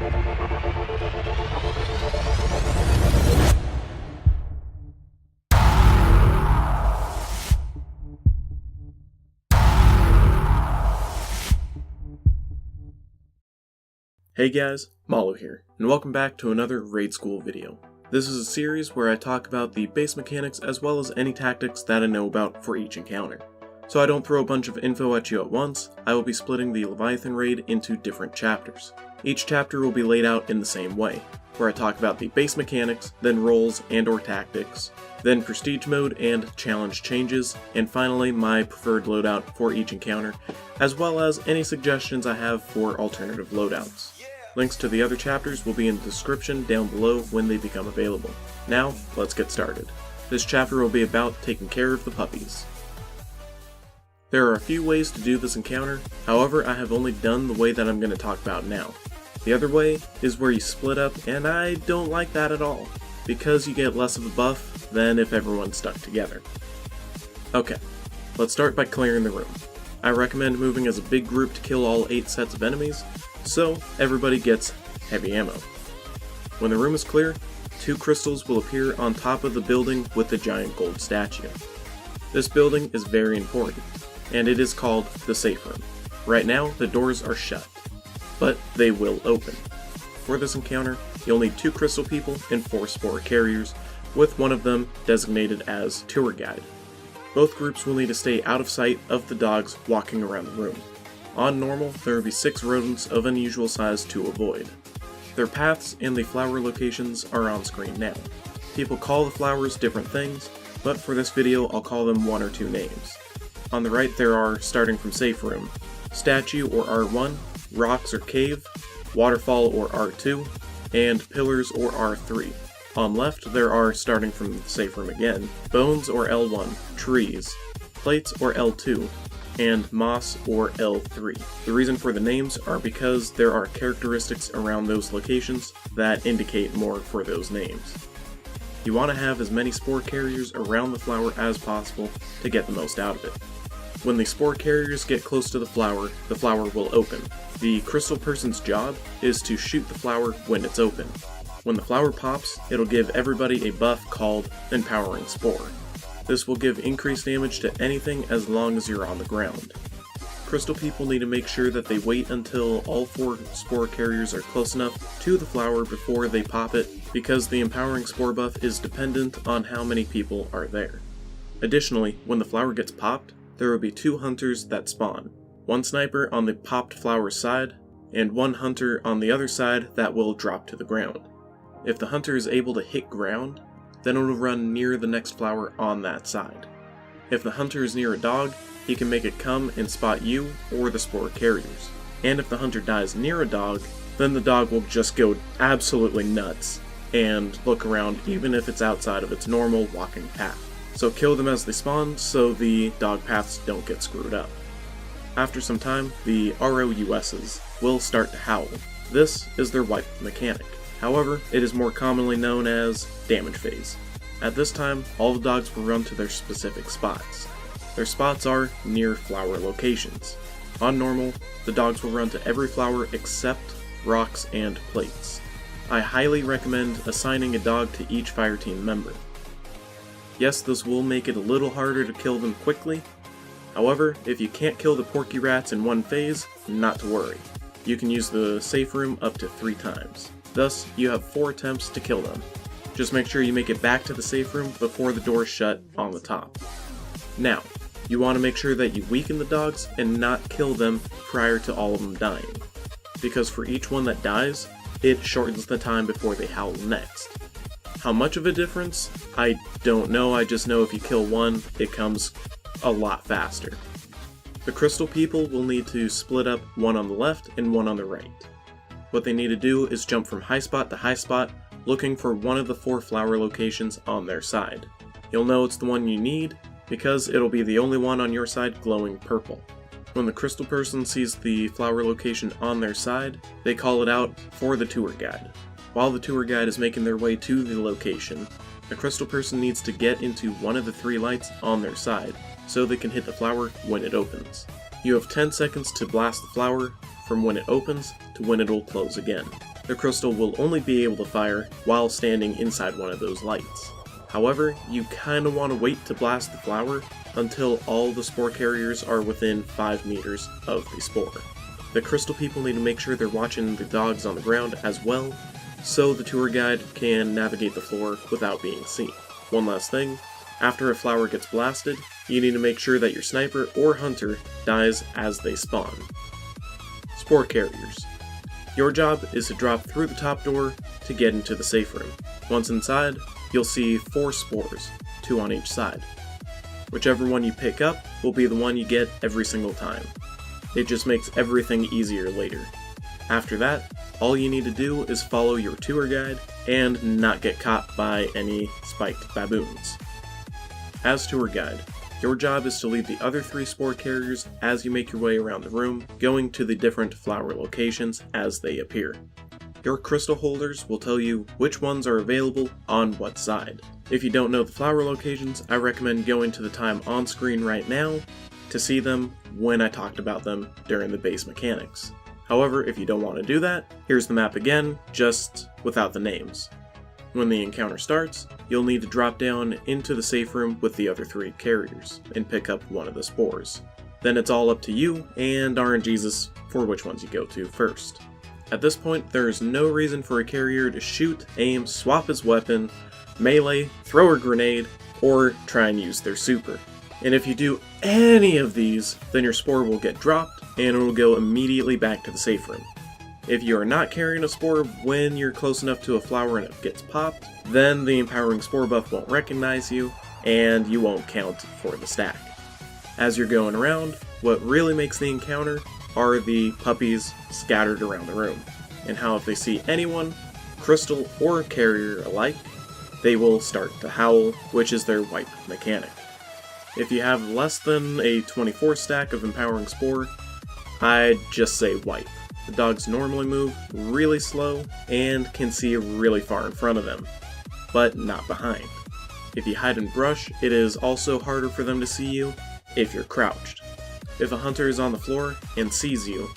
Hey guys, Malu here, and welcome back to another Raid School video. This is a series where I talk about the base mechanics as well as any tactics that I know about for each encounter. So I don't throw a bunch of info at you at once, I will be splitting the Leviathan raid into different chapters. Each chapter will be laid out in the same way, where I talk about the base mechanics, then roles and or tactics, then prestige mode and challenge changes, and finally my preferred loadout for each encounter, as well as any suggestions I have for alternative loadouts. Links to the other chapters will be in the description down below when they become available. Now, let's get started. This chapter will be about taking care of the puppies. There are a few ways to do this encounter, however I have only done the way that I'm going to talk about now. The other way is where you split up, and I don't like that at all, because you get less of a buff than if everyone's stuck together. Okay, let's start by clearing the room. I recommend moving as a big group to kill all 8 sets of enemies, so everybody gets heavy ammo. When the room is clear, 2 crystals will appear on top of the building with the giant gold statue. This building is very important, and it is called the safe room. Right now, the doors are shut, but they will open. For this encounter, you'll need 2 crystal people and 4 spore carriers, with one of them designated as tour guide. Both groups will need to stay out of sight of the dogs walking around the room. On normal, there will be 6 rodents of unusual size to avoid. Their paths and the flower locations are on screen now. People call the flowers different things, but for this video I'll call them 1 or 2 names. On the right there are, starting from safe room, statue or R1, rocks or cave, waterfall or R2, and pillars or R3. On left there are, starting from the safe room again, bones or L1, trees, plates or L2, and moss or L3. The reason for the names are because there are characteristics around those locations that indicate more for those names. You want to have as many spore carriers around the flower as possible to get the most out of it. When the spore carriers get close to the flower will open. The crystal person's job is to shoot the flower when it's open. When the flower pops, it'll give everybody a buff called Empowering Spore. This will give increased damage to anything as long as you're on the ground. Crystal people need to make sure that they wait until all 4 spore carriers are close enough to the flower before they pop it, because the Empowering Spore buff is dependent on how many people are there. Additionally, when the flower gets popped, there will be 2 hunters that spawn. 1 sniper on the popped flower's side, and 1 hunter on the other side that will drop to the ground. If the hunter is able to hit ground, then it will run near the next flower on that side. If the hunter is near a dog, he can make it come and spot you or the spore carriers. And if the hunter dies near a dog, then the dog will just go absolutely nuts and look around even if it's outside of its normal walking path. So kill them as they spawn so the dog paths don't get screwed up. After some time, the ROUSs will start to howl. This is their wipe mechanic. However, it is more commonly known as damage phase. At this time, all the dogs will run to their specific spots. Their spots are near flower locations. On normal, the dogs will run to every flower except rocks and plates. I highly recommend assigning a dog to each fireteam member. Yes, this will make it a little harder to kill them quickly. However, if you can't kill the porky rats in one phase, not to worry. You can use the safe room up to 3 times. Thus, you have 4 attempts to kill them. Just make sure you make it back to the safe room before the doors shut on the top. Now, you want to make sure that you weaken the dogs and not kill them prior to all of them dying. Because for each one that dies, it shortens the time before they howl next. How much of a difference? I don't know, I just know if you kill one, it comes a lot faster. The crystal people will need to split up, 1 on the left and 1 on the right. What they need to do is jump from high spot to high spot, looking for one of the 4 flower locations on their side. You'll know it's the one you need, because it'll be the only one on your side glowing purple. When the crystal person sees the flower location on their side, they call it out for the tour guide. While the tour guide is making their way to the location, the crystal person needs to get into one of the 3 lights on their side, so they can hit the flower when it opens. You have 10 seconds to blast the flower from when it opens to when it will close again. the crystal will only be able to fire while standing inside one of those lights. However, you kinda want to wait to blast the flower until all the spore carriers are within 5 meters of the spore. The crystal people need to make sure they're watching the dogs on the ground as well, so the tour guide can navigate the floor without being seen. One last thing, after a flower gets blasted, you need to make sure that your sniper or hunter dies as they spawn. Spore carriers. Your job is to drop through the top door to get into the safe room. Once inside, you'll see 4 spores, 2 on each side. Whichever one you pick up will be the one you get every single time. It just makes everything easier later. After that, all you need to do is follow your tour guide and not get caught by any spiked baboons. As tour guide, your job is to lead the other 3 spore carriers as you make your way around the room, going to the different flower locations as they appear. Your crystal holders will tell you which ones are available on what side. If you don't know the flower locations, I recommend going to the time on screen right now to see them when I talked about them during the base mechanics. However, if you don't want to do that, here's the map again, just without the names. When the encounter starts, you'll need to drop down into the safe room with the other 3 carriers and pick up one of the spores. Then it's all up to you and RNGesus for which ones you go to first. At this point, there is no reason for a carrier to shoot, aim, swap his weapon, melee, throw a grenade, or try and use their super. And if you do any of these, then your spore will get dropped and it will go immediately back to the safe room. If you are not carrying a spore when you're close enough to a flower and it gets popped, then the empowering spore buff won't recognize you and you won't count for the stack. As you're going around, what really makes the encounter are the puppies scattered around the room, and how if they see anyone, crystal or carrier alike, they will start to howl, which is their wipe mechanic. If you have less than a 24 stack of empowering spore, I'd just say wipe. The dogs normally move really slow and can see really far in front of them, but not behind. If you hide in brush, it is also harder for them to see you if you're crouched. If a hunter is on the floor and sees you,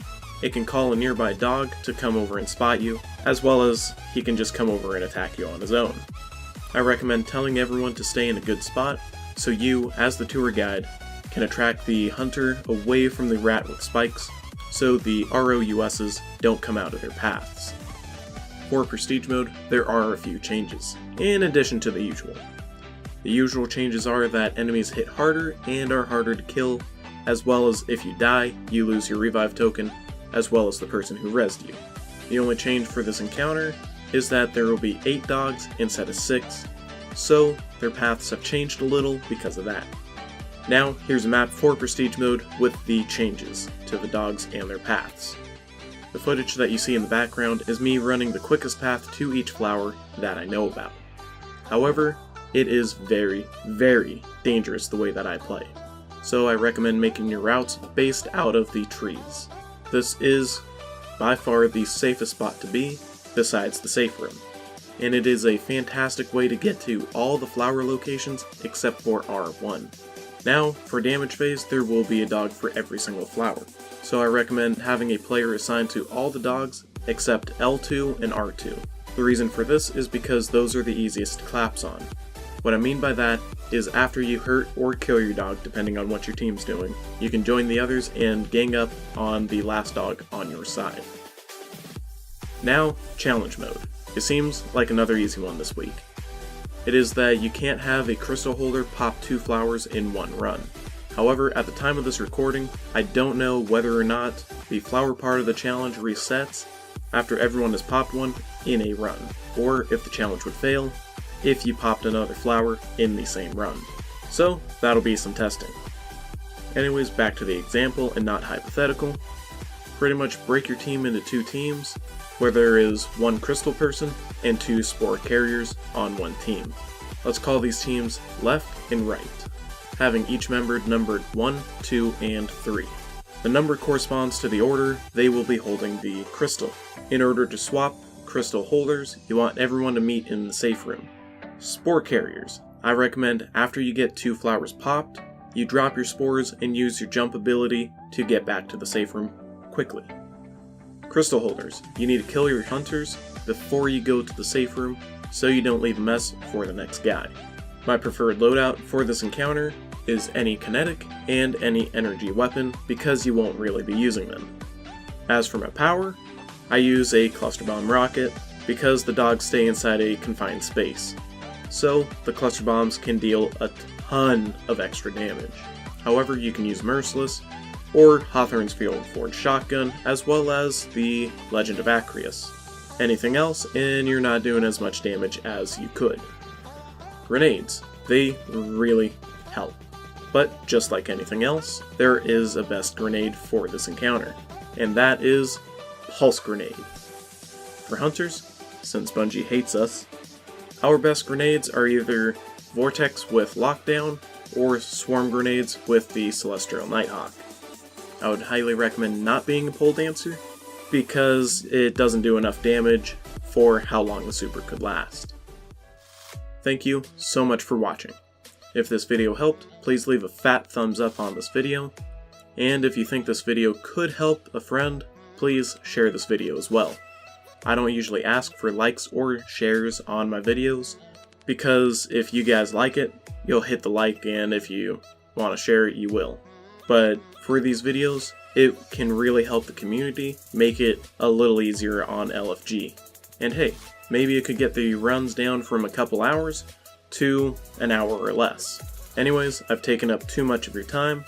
it can call a nearby dog to come over and spot you, as well as he can just come over and attack you on his own. I recommend telling everyone to stay in a good spot, so you, as the tour guide, can attract the hunter away from the rat with spikes, so the ROUSs don't come out of their paths. For Prestige Mode, there are a few changes, in addition to the usual. The usual changes are that enemies hit harder and are harder to kill, as well as if you die, you lose your revive token, as well as the person who rezzed you. The only change for this encounter is that there will be 8 dogs instead of 6, so their paths have changed a little because of that. Now, here's a map for Prestige Mode with the changes to the dogs and their paths. The footage that you see in the background is me running the quickest path to each flower that I know about. However, it is very, very dangerous the way that I play, so I recommend making your routes based out of the trees. This is by far the safest spot to be, besides the safe room, and it is a fantastic way to get to all the flower locations except for R1. Now, for damage phase, there will be a dog for every single flower, so I recommend having a player assigned to all the dogs except L2 and R2. The reason for this is because those are the easiest to collapse on. What I mean by that is after you hurt or kill your dog, depending on what your team's doing, you can join the others and gang up on the last dog on your side. Now, challenge mode. It seems like another easy one this week. It is that you can't have a crystal holder pop 2 flowers in one run. However, at the time of this recording, I don't know whether or not the flower part of the challenge resets after everyone has popped one in a run, or if the challenge would fail if you popped another flower in the same run. So that'll be some testing. Anyways, back to the example and not hypothetical. Pretty much break your team into 2 teams, where there is 1 crystal person and 2 spore carriers on one team. Let's call these teams left and right, having each member numbered 1, 2, and 3. The number corresponds to the order they will be holding the crystal. In order to swap crystal holders, you want everyone to meet in the safe room. Spore carriers. I recommend after you get 2 flowers popped, you drop your spores and use your jump ability to get back to the safe room quickly. Crystal holders. You need to kill your hunters before you go to the safe room so you don't leave a mess for the next guy. My preferred loadout for this encounter is any kinetic and any energy weapon because you won't really be using them. As for my power, I use a cluster bomb rocket because the dogs stay inside a confined space, so the cluster bombs can deal a ton of extra damage. However, you can use Merciless or Hawthorne's Field Forged Shotgun, as well as the Legend of Acreus. Anything else, and you're not doing as much damage as you could. Grenades. They really help. But just like anything else, there is a best grenade for this encounter, and that is Pulse Grenade. For hunters, since Bungie hates us, our best grenades are either Vortex with Lockdown or Swarm Grenades with the Celestial Nighthawk. I would highly recommend not being a pole dancer because it doesn't do enough damage for how long the super could last. Thank you so much for watching. If this video helped, please leave a fat thumbs up on this video, and if you think this video could help a friend, please share this video as well. I don't usually ask for likes or shares on my videos, because if you guys like it, you'll hit the like, and if you want to share it, you will. But for these videos, it can really help the community make it a little easier on LFG. And hey, maybe it could get the runs down from a couple hours to an hour or less. Anyways, I've taken up too much of your time.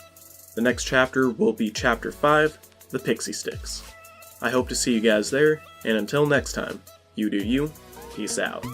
The next chapter will be Chapter 5, The Pixie Sticks. I hope to see you guys there, and until next time, you do you, peace out.